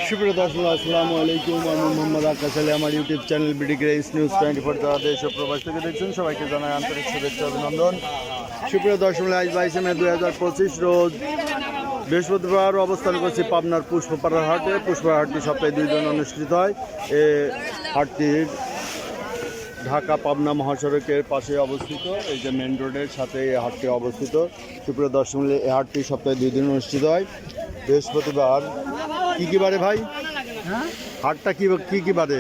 সুপ্রিয় দর্শক, আসসালামু আলাইকুম। আমি মোহাম্মদ আকাশ আলী। আমার YouTube channel BD grace news 24 যারা দেশ ও প্রবাস থেকে দেখছেন সবাইকে জানাই আন্তরিক শুভেচ্ছা অভিনন্দন। সুপ্রিয় দর্শক, আজ 22 মে 2025 রোজ বৃহস্পতিবার অবস্থান করছি পাবনার পুষ্পপাড়ার হাটে। পুষ্পপাড়া হাটটি সপ্তাহে 2 দিন অনুষ্ঠিত হয়। এ হাটটির ঢাকা পাবনা মহাসড়কের পাশে অবস্থিত। এই যে মেন রোডের সাথে এই হাটটি অবস্থিত। সুপ্রিয় দর্শক, এই হাটটি সপ্তাহে 2 দিন অনুষ্ঠিত হয়। বৃহস্পতিবার কি বারে ভাই? হাটটা কি বারে?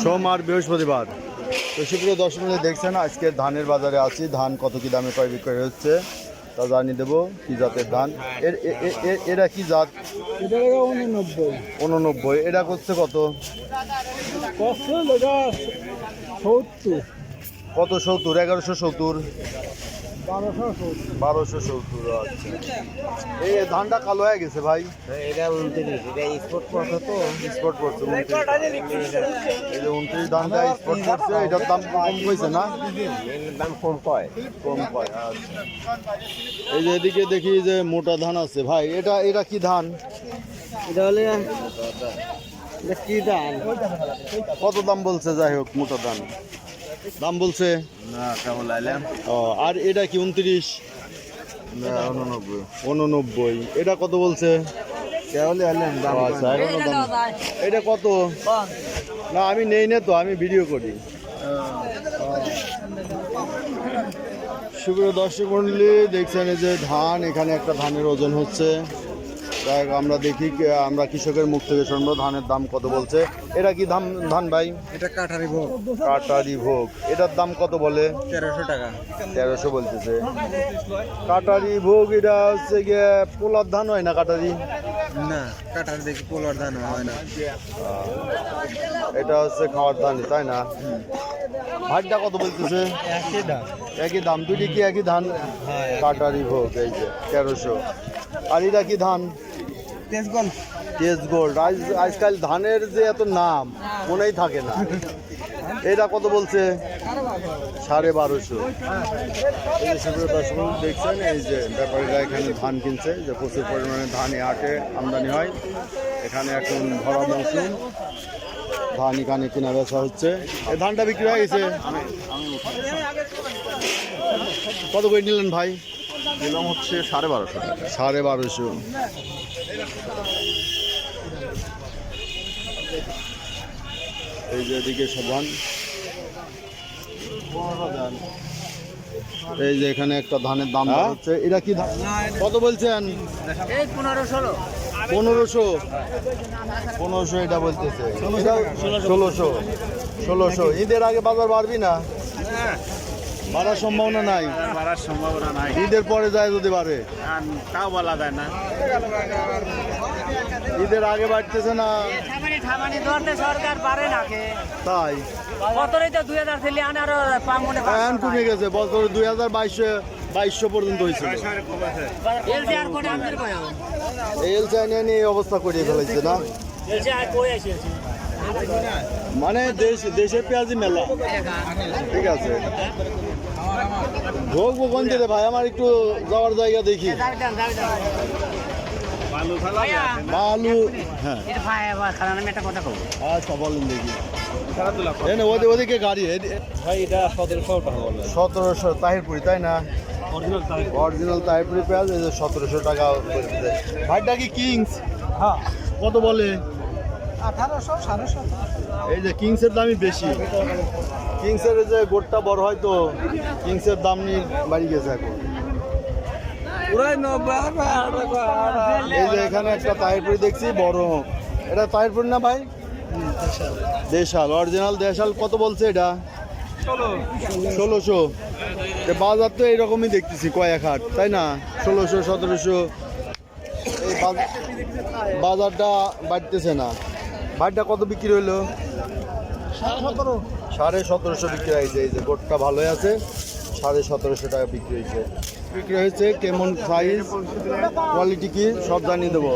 সোম আর বৃহস্পতিবার। তো সুপ্রিয় দর্শক, দেখছেন আজকে ধানের বাজারে আছি। ধান কত কি দামে ক্রয় বিক্রয় হচ্ছে তা জানিয়ে দেবো। কি জাতের ধান? এরা কি জাত? 89। এটা করছে কত? কত? 70? 1170? 1270। আচ্ছা, এই ধানটা কালো হয়ে গেছে ভাই। এটা 29, এটা স্পট পড়ছে তো স্পট পড়ছে 29। এই যে 29 ধানটা স্পট পড়ছে। এটার দাম কম হয়েছে না? দাম কম কয়। আচ্ছা, এই যে এদিকে দেখি যে মোটা ধান আছে ভাই। এটা কি ধান? এটা হলে কি ধান? কত দাম বলছে? যাই হোক, মোটা ধান দাম বলছে না, কেমন লাইলাম? ও, আর এটা কি 29? 89। এটা কত বলছে? কেমন লাইলাম? আচ্ছা, এখনো দাম। এটা কত? না, আমি নেই না তো, আমি ভিডিও করি। সুপ্রিয় দর্শক মণ্ডলী, দেখছেন এই যে ধান, এখানে একটা ধানের ওজন হচ্ছে। তাই আমরা দেখি, আমরা কৃষকের মুখ থেকে শুনবো ধানের দাম কত বলছে। এটা কি ধান ভাই? এটা কাঠারি ভোগ। কাটারি ভোগ। এটার দাম কত বলে? 1300 টাকা। 1300 বলতেছে। কাটারি ভোগ এটা হচ্ছে গিয়ে পোলার ধান হয় না? কাটারি না, কাঠারি দেখি পোলার ধান হয় না। এটা হচ্ছে খাওয়ার ধান, তাই না? ভাতটা কত বলতেছে? একই দাম। দুটি কি একই ধান? কাটারি ভোগ। এই যে 1300। আর এটা কি ধান? তেজ গোল্ড। আজকাল ধানের যে এত নাম মনেই থাকে না। এটা কত বলছে? 1250। এই যে সুপ্রিয় দর্শক দেখছেন, এই যে ব্যাপারীরা এখানে ধান কিনছে। যে প্রচুর পরিমাণে ধান এই হাটে আমদানি হয়। এখানে এখন ভরা মৌসুম, ধান এখানে কেনা বেচা হচ্ছে। এই ধানটা বিক্রি হয়ে গেছে। কত করে নিলেন ভাই? দিলাম হচ্ছে 1250 টাকা। 1250। এই যে এদিকে সব ধান। এই যে এখানে একটা ধানের দাম হচ্ছে। এটা কি ধান? কত বলছেন? 1500। এটা বলতেছে 1600। ঈদের আগে বাজার বাড়বি না? বাড়ার সম্ভাবনা নাই। ঈদের পরে যায় যদি বাড়ে, তাও বলা যায় না। ঈদের আগে বাড়তেছে না সরকার পারে না তাই বছরে তো 2000 ছেলে আনার পামনে এখন কমে গেছে। বছর 2200 পর্যন্ত হয়েছিল। এলসি আর কোটা আমাদের কয় এই এলসাইনে নিয়ে এই অবস্থা করিয়ে ফেলাইছে না? এলসি আর কই আছে মানে দেশের পেঁয়াজি মেলা। ঠিক আছে, ভোগ কোন দিলে ভাই? আমার একটু যাওয়ার জায়গা দেখি। বালু। হ্যাঁ, আচ্ছা, বলেন দেখি। ওদিকে গাড়ি ভাই এটা 1700 টাকা বলে। 1700 তাহিরপুরি, তাই না? অরিজিনাল তাহিরপুরি পেঁয়াজ। এই যে 1700 টাকা বলতেছে। ভাইটা কি কিংস? হ্যাঁ, কত বলে? 1800 1700। এই যে কিংসের দামই বেশি। কিংসের যে গোটটা বড় হয় তো কিংসের দাম নিয়ে বাড়ি গেছে এখন। এই যে এখানে একটা তাহিরপুরি দেখছি বড়। এটা তাহিরপুরি না ভাই? দেশাল, অরিজিনাল দেশাল। কত বলছে এটা? 1600। বাজার তো এইরকমই দেখতেছি কয়েক হাট, তাই না? 1600 1700। এই বাজারটা বাড়তেছে না। ভাইটা কত বিক্রি হইলো? 1750 বিক্রি হয়েছে। এই যে গোটটা ভালোই আছে, 1750 টাকা বিক্রি হয়েছে। কেমন সাইজ, কোয়ালিটি কি সব জানিয়ে দেবো।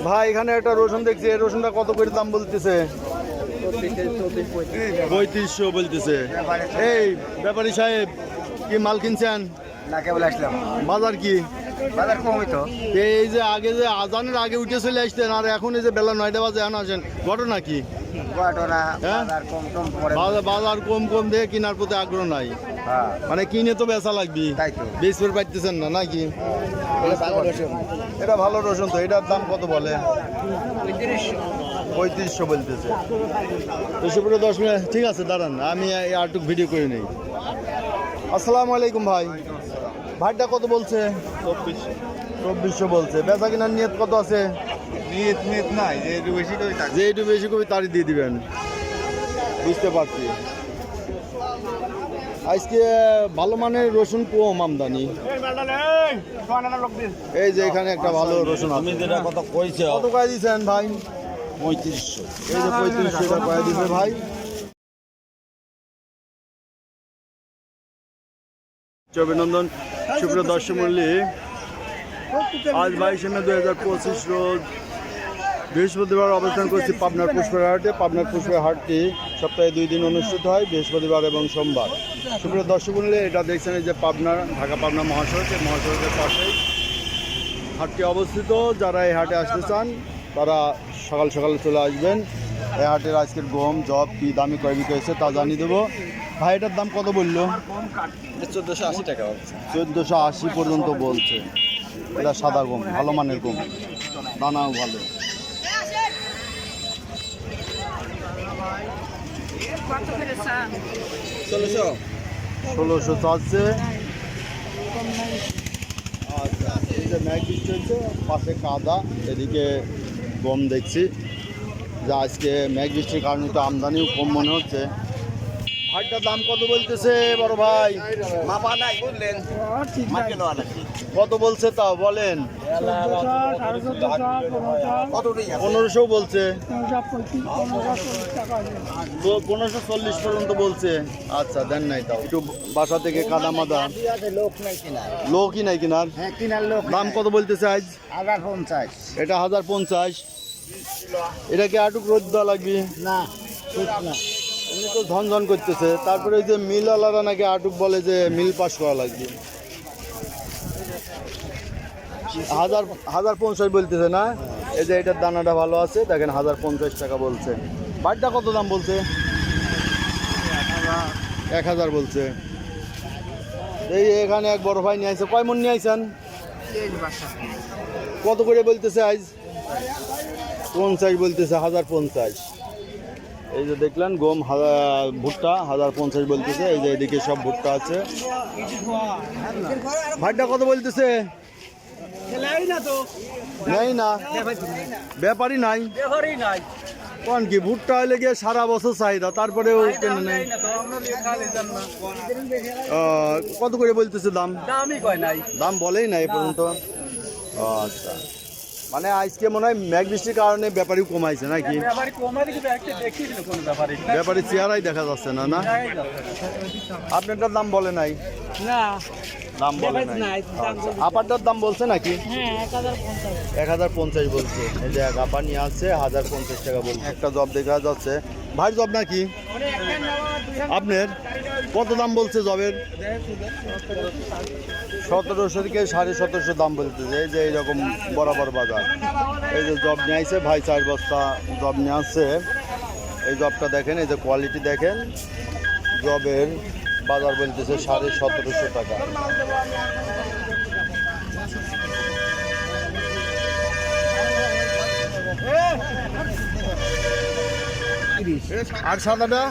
ভাই এখানে একটা রসুন দেখছি, এই রসুনটা কত করে দাম বলতেছে? 3500 বলতেছে। এই ব্যাপারী সাহেব, কি মাল কিনছেন? না, কেবল আসলাম। বাজার কি? বাজার কম হইতো এই যে আগে যে আজানের আগে উঠে চলে আসতেন আর এখন এই যে বেলা 9টা বাজে এখন আসেন, ঘটনা কি? ঘটনা হ্যাঁ? বাজার কম টম পরে বাজার কম কম দিয়ে কেনার প্রতি আগ্রহ নাই, হ্যাঁ মানে কিনে তো বেচা লাগবি, তাই তো। বেচতে পাইতেছেন না নাকি? এটা ভালো রসুন তো, এটার দাম কত বলে? 3500 বলতেছে। তো সুপ্রিয় দর্শক, ঠিক আছে দাঁড়ান আমি আরটুক ভিডিও করে নেই। আসসালামু আলাইকুম ভাই, ভাইটা কত বলছে? 2400 বলছে। বেচা কিনার নিয়ত কত আছে? নিয়ত নাই, যে একটু বেশি করে যে একটু বেশি কবি তারই দিয়ে দিবেন, বুঝতে পারছি। আজকে ভালো মানের রসুন কম আমদানি। এই যে এখানে একটা ভালো রসুন আছে। যেটা কথা কইছে কত কয়ে দিচ্ছেন ভাই? 3500। এই যে 3500 টাকা কয়ে দিচ্ছে ভাই। অভিনন্দন সুপ্রিয় দর্শক মণ্ডলী, আজ 22 মে 2025 রোজ বৃহস্পতিবার অবস্থান করছি পাবনার পুষ্পের হাটে। পাবনার পুষ্পের হাটটি সপ্তাহে 2 দিন অনুষ্ঠিত হয়, বৃহস্পতিবার এবং সোমবার। সুপ্রিয় দর্শক মণ্ডলী, এটা দেখছেন এই যে পাবনার ঢাকা পাবনা মহাসড়ক, এই মহাসড়কের পাশেই হাটটি অবস্থিত। যারা এই হাটে আসতে চান তারা সকাল সকাল চলে আসবেন। এই হাটের আজকের গম জব কি দামি কয় বিক্রি হয়েছে তা জানিয়ে দেবো। ভাই এটার দাম কত বললো? 1480 টাকা বলছে। 1480 পর্যন্ত বলছে। এটা সাদা গম, ভালো মানের গম, দানাও ভালো। ষোলোশো চাচ্ছে। আচ্ছা, এই যে ম্যাগ বৃষ্টি হচ্ছে, পাশে কাদা, এদিকে গম দেখছি যে আজকে ম্যাগ বৃষ্টির কারণে তো আমদানিও কম মনে হচ্ছে। ভাইটার দাম কত বলতেছে বড় ভাই? মাপা নাই বললেন, মাপে নেওয়া নাকি? কত বলছে তাও বলেন? 1500 বলছে, তো 1540 পর্যন্ত বলছে। আচ্ছা দেন নাই তাও, একটু বাসা থেকে কাদা মাদা লোক নাই কিনা লোকই নাই কিনার। হ্যাঁ কিনার লোক দাম কত বলতেছে আজ? 1050 এটা 1050। এটা কি আটুক রোদ দেওয়া লাগবে? না ঠিক না এমনি তো ঝনঝন করতেছে। তারপরে ওই যে মিলওয়ালারা নাকি আটুক বলে যে মিল পাস করা লাগবে। 1050 বলতেছে না? এই যে এটার দানাটা ভালো আছে, দেখেন 1050 টাকা বলছে। বাড়িটা কত দাম বলছে? 1000 বলছে। এই এখানে এক বড় ভাই নিয়ে আইছে, কয় মন নিয়ে আইছেন? কত করে বলতেছে আজ? 50 বলতেছে, 1050। এই যে দেখলেন গম ভুট্টা 1050 বলতেছে। এই যে এদিকে সব ভুট্টা আছে। ভাইটা কত বলতেছে? নেই না, ব্যাপারই নাই। কোন কি ভুট্টা হলে গিয়ে সারা বছর চাহিদা, তারপরেও কেন নেই? কত করে বলতেছে দাম? দাম বলেই নাই এ পর্যন্ত। আচ্ছা, মানে আজকে মনে হয় মেঘ বৃষ্টির কারণে ব্যাপারীও কমাইছে নাকি? ব্যাপারী চেহারাই দেখা যাচ্ছে না। না, আপনারটার দাম বলে নাই? না দাম বলে নাই। আচ্ছা, আপারটার দাম বলছে নাকি? 1050 বলছে। এই যে এক আপা নিয়ে আসছে, 1050 টাকা বলছে। একটা জব দেখা যাচ্ছে, ভাই জব নাকি আপনার? কত দাম বলছে জবের? 1700 থেকে 1750 দাম বলতেছে। এই যে এইরকম বরাবর বাজার। এই যে জব নিয়ে আসছে ভাই, 4 বস্তা জব নিয়ে আসছে। এই জবটা দেখেন, এই যে কোয়ালিটি দেখেন। জবের বাজার বলতেছে 1750 টাকা। আর সাদাটা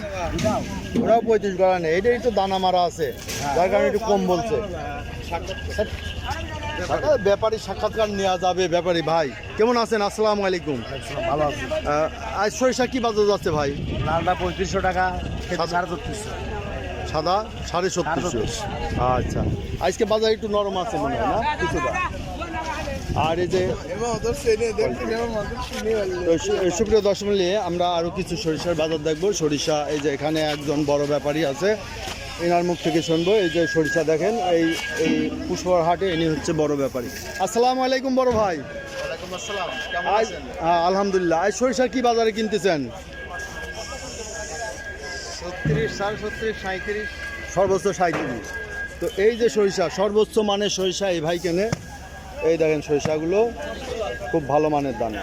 ওরাও 35 গড়া নেই, এটাই তো দানা মারা আছে, যার কারণে একটু কম বলছে। ব্যাপারী সাক্ষাৎকার নেওয়া যাবে। ব্যাপারী ভাই কেমন আছেন? আসসালামু আলাইকুম। ভালো আছে। আজ সরিষা কি বাজার যাচ্ছে ভাই? লালটা 3500 টাকা, 3400। সাদা 3750। আচ্ছা, আজকে বাজার একটু নরম আছে মনে হয় না কিছুটা। আর এই যে সুপ্রিয় দর্শক মণ্ডলী, আমরা আরও কিছু সরিষার বাজার দেখবো। সরিষা এই যে এখানে একজন বড় ব্যাপারী আছে, এনার মুখ থেকে শুনবো। এই যে সরিষা দেখেন, এই এই পুষ্পর হাটে ইনি হচ্ছে বড় ব্যাপারী। আসসালামু আলাইকুম বড় ভাই। আজ আলহামদুলিল্লাহ। আজ সরিষা কি বাজারে কিনতেছেন? 37, 37, 37। সর্বোচ্চ 37। তো এই যে সরিষা, সর্বোচ্চ মানের সরিষা এই ভাই কেনে এই দেখেন সরিষাগুলো খুব ভালো মানের দানা।